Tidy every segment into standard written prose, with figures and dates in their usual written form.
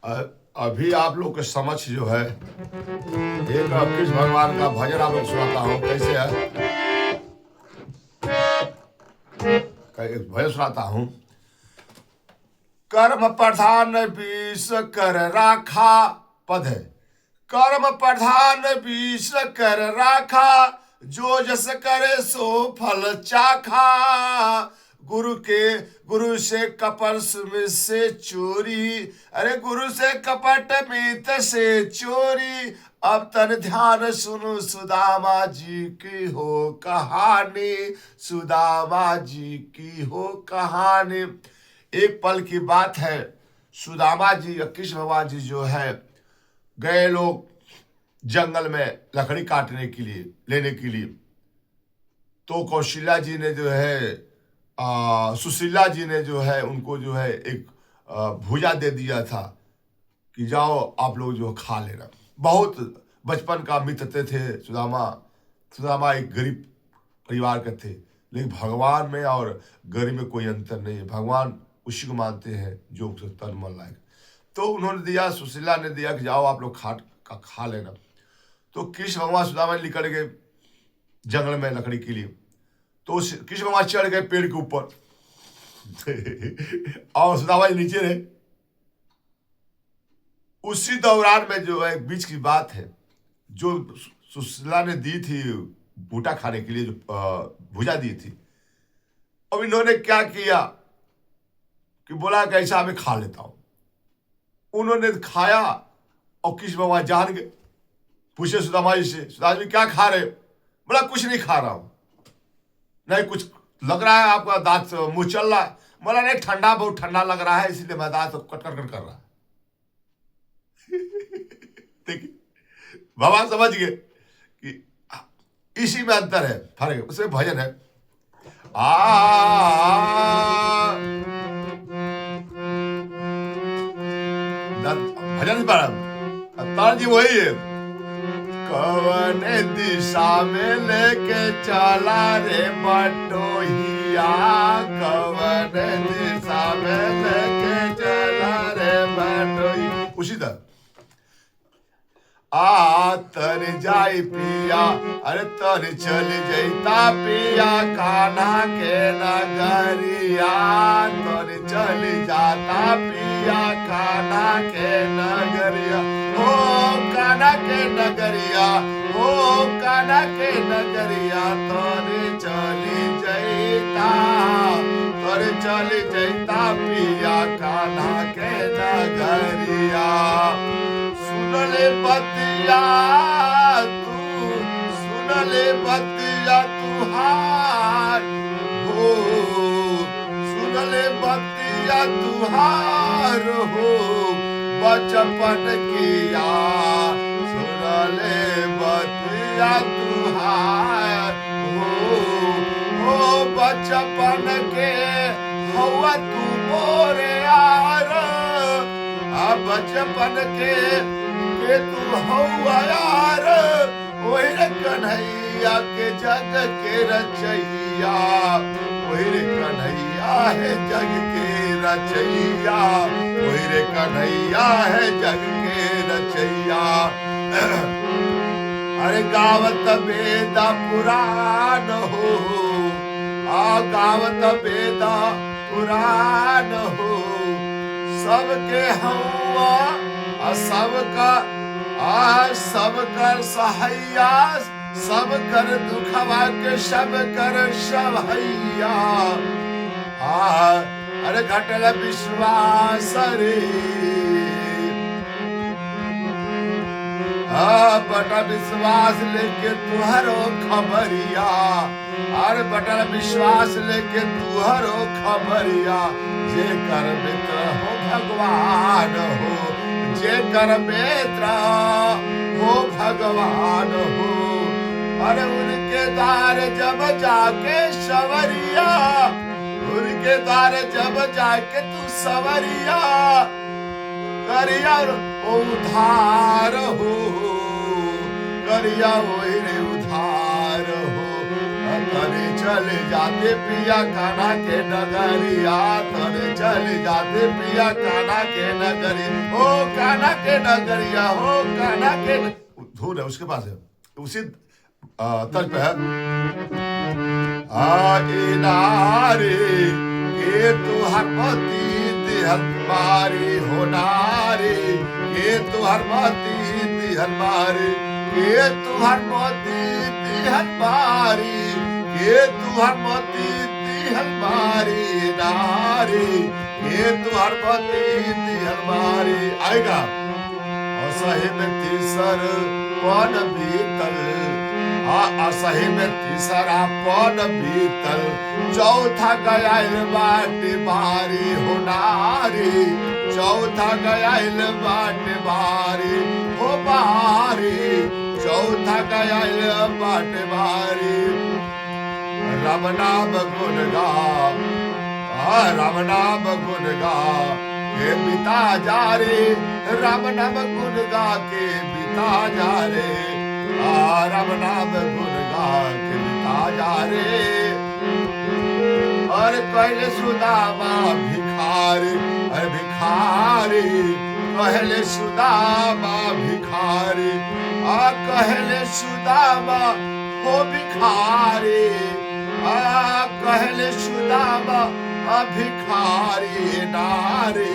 अभी आप लोग के समक्ष जो है एक कृष्ण भगवान का भजन आप लोग सुनाता हूँ। कैसे है? एक भजन सुनाता हूँ। कर्म प्रधान विष कर राखा पद है। कर्म प्रधान विष कर राखा, जो जस करे सो फल चाखा। गुरु से कपट से चोरी, अरे गुरु से कपट मित से चोरी। अब तन ध्यान सुनो सुदामा जी की हो कहानी, सुदामा जी की हो कहानी। एक पल की बात है। सुदामा जी कृष्ण भगवान जी जो है गए लोग जंगल में लकड़ी काटने के लिए, लेने के लिए। तो कौशल्या जी ने जो है सुशीला जी ने जो है उनको जो है एक भुजा दे दिया था कि जाओ आप लोग जो खा लेना। बहुत बचपन का मित्र थे सुदामा एक गरीब परिवार के थे, लेकिन भगवान में और गरीब में कोई अंतर नहीं है। भगवान उसी को मानते हैं जो तन मन लायक। तो उन्होंने दिया, सुशीला ने दिया कि जाओ आप लोग खा लेना। तो कृष्ण भगवान सुदामा निकल गए जंगल में लकड़ी के लिए। तो कृष्ण भगवान चढ़ गए पेड़ के ऊपर और सुदामा जी नीचे रहे। उसी दौरान में जो है बीच की बात है, जो सुशीला ने दी थी बूटा खाने के लिए, जो भुजा दी थी, अब इन्होंने क्या किया कि बोला कि ऐसा मैं खा लेता हूं। उन्होंने खाया और कृष्ण भगवान जान गए। पूछे सुदामा जी से, सुदामा जी क्या खा रहे हो? बोला कुछ नहीं खा रहा हूं। नहीं कुछ लग रहा है आपका दांत मुंह चल रहा है? बोला नहीं, ठंडा बहुत ठंडा लग रहा है इसलिए मैं दांत कट कर रहा है। देखिए भगवान समझ गए कि इसी में अंतर है, फर्क है। उसमें भजन है भजन तार जी वही है। कवन दिशा में लेके चला रे बटोहिया, कवन दिशा में लेके चला रे बटोहिया। उसी तरह तर जाई पिया, अरे तर चल जैता पिया कान्हा के नगरिया। तर चल जाता पिया कान्हा के नगरिया, ओ कान्हा के नगरिया, ओ कान्हा के नगरिया। तर चली जैता, तर चल जैता पिया कान्हा के नगरिया। सुनले बतिया तू, सुनले बतिया तुहार हो, सुनले बतिया तुहार हो बचपन किया। सुनले बतिया तुहार हो बचपन के हवा तू मोरे यार। बचपन के तू हवा यार, वही रे कन्हैया के जग के रचैया, वही रे कन्हैया है जग के रचैया, वही रे कन्हैया है जग के रचैया। अरे गावत वेदा पुराण हो, गावत वेदा पुराण हो। सबके हवा सबका सब कर सहाया, सब कर दुखवा के सब कर सहाया। अरे घटल विश्वास रे, बटा विश्वास लेके तुहरो खबरिया। अरे बटल विश्वास लेके तुहरो खबरिया। जे कर मित्र हो भगवान हो, जे कर मित्र हो भगवान हो। अरे उनके द्वार जब जाके सवरिया, उनके द्वार जब जाके तू सवरिया। करिया उधार हो, करिया वही रे उधार हो। तने चले जाते पिया कान्हा के नगरिया, तने चले जाते पिया कान्हा के नगरी, हो कान्हा के नगरिया, हो कान्हा के धुन है उसके पास है, उसी तर्ज पे है। नारे के तुहर मती दिहल मारी हो, नारे के तुहर मती दिहल मारी, के तुहर मती दिहल मारी, के तुहर मती दिहल मारी, नारे के तुहर मती दिहल मारी। आएगा असहे में तीसर पन बीतल, असहे में तीसरा पन बीतल, चौथा गयाल बाटे बारी हो, नारी चौथा गयाल बाटे बारी हो, बारी चौथा गयाल बाटे बारी। राम नाम गुण गा, राम नाम गुण गा के बिता जा रे, राम नाम गुण गा के बिता जा रे, राम नाम गुण गा के बिता जा रे। और कहले सुदामा भिखारी, अरे भिखारी कहले सुदामा भिखारी, कहले सुदामा हो भिखारी, कहले सुदामा भिखारी, नारी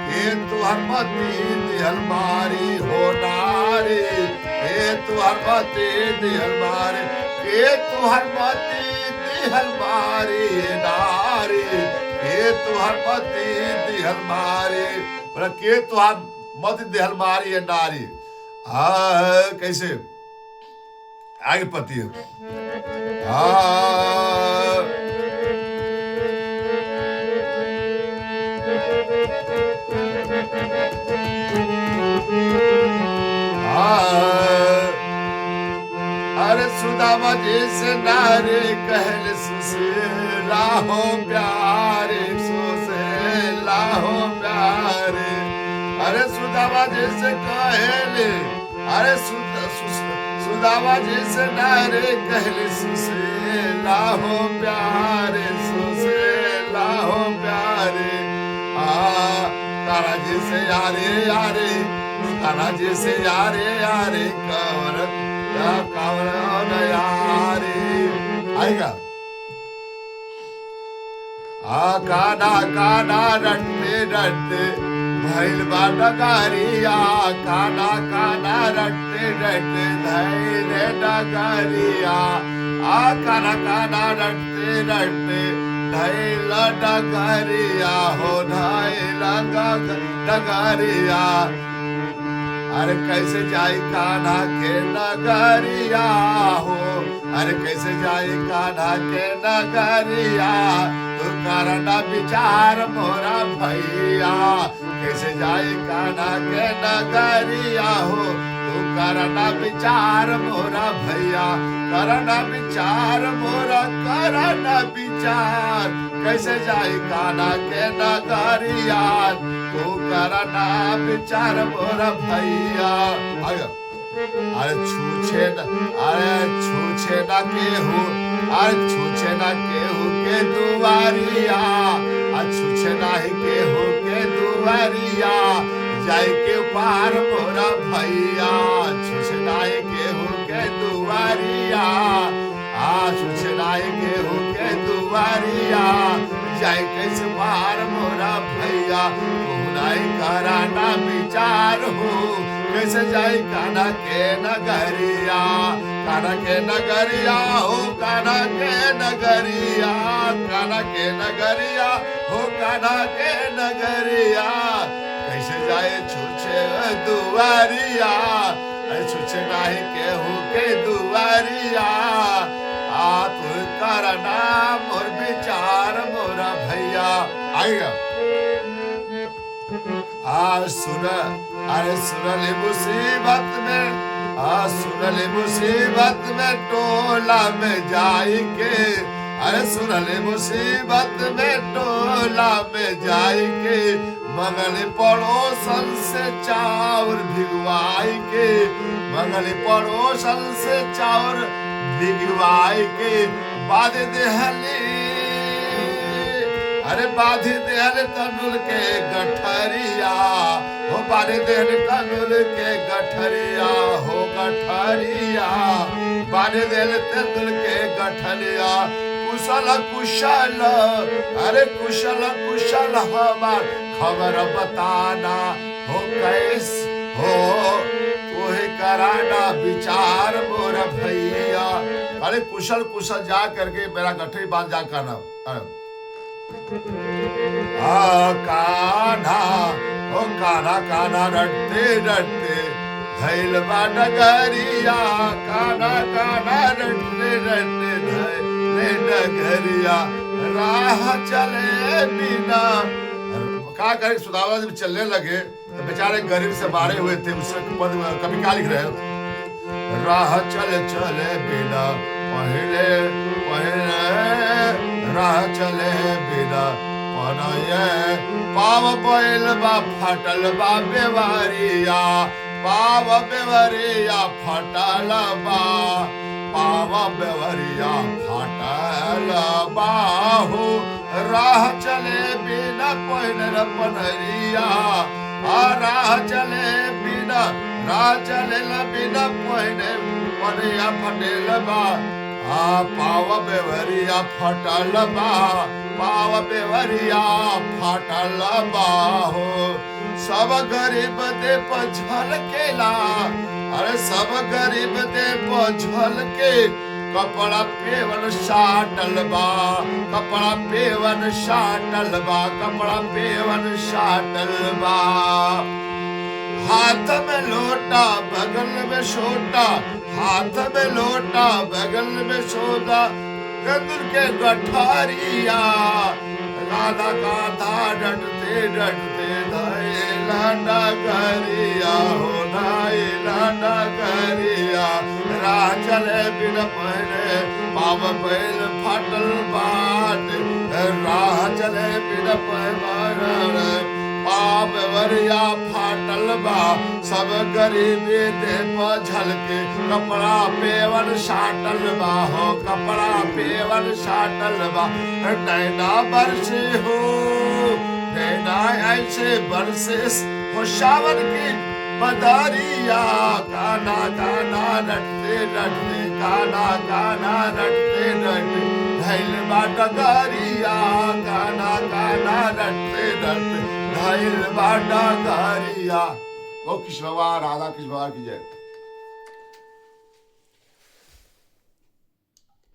के तुहर मती दिहल मारी हो, नारी के तुहर मती दिहल मारी, के तुहर मती दिहल मारी, नारी के तुहर मती दिहल मारी, बोला के तुहर मती दिहल मारी है नारी। कैसे आगे पति है, अरे सुदामा जैसे नारे कहल सुशीला हो प्यारे, सुशीला हो प्यारे, अरे सुदामा जैसे कहले, अरे सुदामा जैसे नारे कहले सुशीला हो प्यारे, सुशीला हो प्यारे, कान्हा जी से यारे यारे, कान्हा जी से यारे यारे, कंवर कंवर यारे। आएगा कान्हा कान्हा रटते रटते भैल बा डगरिया, कान्हा कान्हा रटते रटते धैल डगरिया, कान्हा कान्हा रटते रटते धैल डगरिया हो, धैल डगरिया। अरे कैसे जाई कान्हा के नगरिया हो, अरे कैसे जाई कान्हा के नगरिया, तू करना विचार मोरा भैया, कैसे जाई कान्हा के नगरिया हो, तू करना विचार मोरा भैया, करना विचार मोरा, करना विचार, कैसे जाई कान्हा के नगरिया, तू करना विचार मोरा भैया। अरे छूछे न, अरे छूछे न केहू, अरे छूछे न केहू के दुआरिया, छूछे नाही केहू के दुआरिया, जाय के पार मोरा भैया, छूछे नाही केहू के दुआरिया, छूछे नाही केहू के दुआरिया, जाय कैसे पार मोरा भैया, तू नहीं कराना विचार हो, कैसे जाई कान्हा के नगरिया, कान्हा के नगरिया हो, कान्हा के नगरिया, कान्हा के नगरिया हो, कान्हा के नगरिया, कैसे जाए छूछे दुआरिया, छूछे नहीं केहू के दुआरिया, तू करना मोर विचार मोरा भैया। आएगा सुन, अरे सुनले मुसीबत में, सुनले मुसीबत में टोला में जाई के, अरे सुनले मुसीबत में टोला में जाई के, मंगल पड़ोसन से चाउर भिगवाई के, मंगल पड़ोसन से चाउर डिगवाई के बाध देहले, अरे बाध देहले तनुल के गठरिया हो, बाध देहले तनुल के गठरिया हो, गठरिया बाध देहले तनुल के गठरिया। कुशल कुशल, अरे कुशल कुशल हमार खबर बताना हो, कैस हो तोहे कराना विचार मोर भैया। अरे कुशल कुशल जा करके मेरा गठरी बांध जा करना। कान्हा ओ कान्हा कान्हा रटते रटते धैल बा डगरिया, कान्हा कान्हा रटते रटते धैल डगरिया। राह चले बिना, क्या करे सुदामा जब चलने लगे तो बेचारे गरीब से मारे हुए थे। उससे कभी क्या लिख रहे हो, राह चले चले बिना पहले पहले, राह चले बिना पनये पाव बैल बा फटल बा बेवरिया, पाव बेवरिया फटल बा, पाव बेवरिया फटल बाहू। राह चले बिना पहले पनरिया, राह चले बिना, राह चले बिना पहले पनिया फटेल बा, पाव बेवरिया फटल बा, पाव बेवरिया फटल बा हो। सब गरीब दे पझल केला, अरे सब गरीब दे पझल के कपड़ा पेवन साटल बा, कपड़ा पेवन साटल बा, कपड़ा पेवन साटल बा। हाथ में लोटा बगल में सोटा, हाथ में लोटा बगल में सोटा, कंदुर के गठरिया। राधा गाधा डटते डटते धैला डगरिया हो, धैला डगरिया। राह चले बिना पहले पाव बैल फटल बाट, राह चले बिना पहले पाव बेवरिया फाटल बा। सब गरीबी दे पझल के कपड़ा पेवन साटल बा हो, कपड़ा पेवन साटल बा। नैना बरसे हो, नैना ऐसे बरसे हो सावन की बदरिया। काना काना रटते रटते, काना काना रटते रटते धैल बा डगरिया, काना काना रटते रटते धैल बा डगरिया। वो कृष्ण भगवान, राधा कृष्ण भगवान की जय।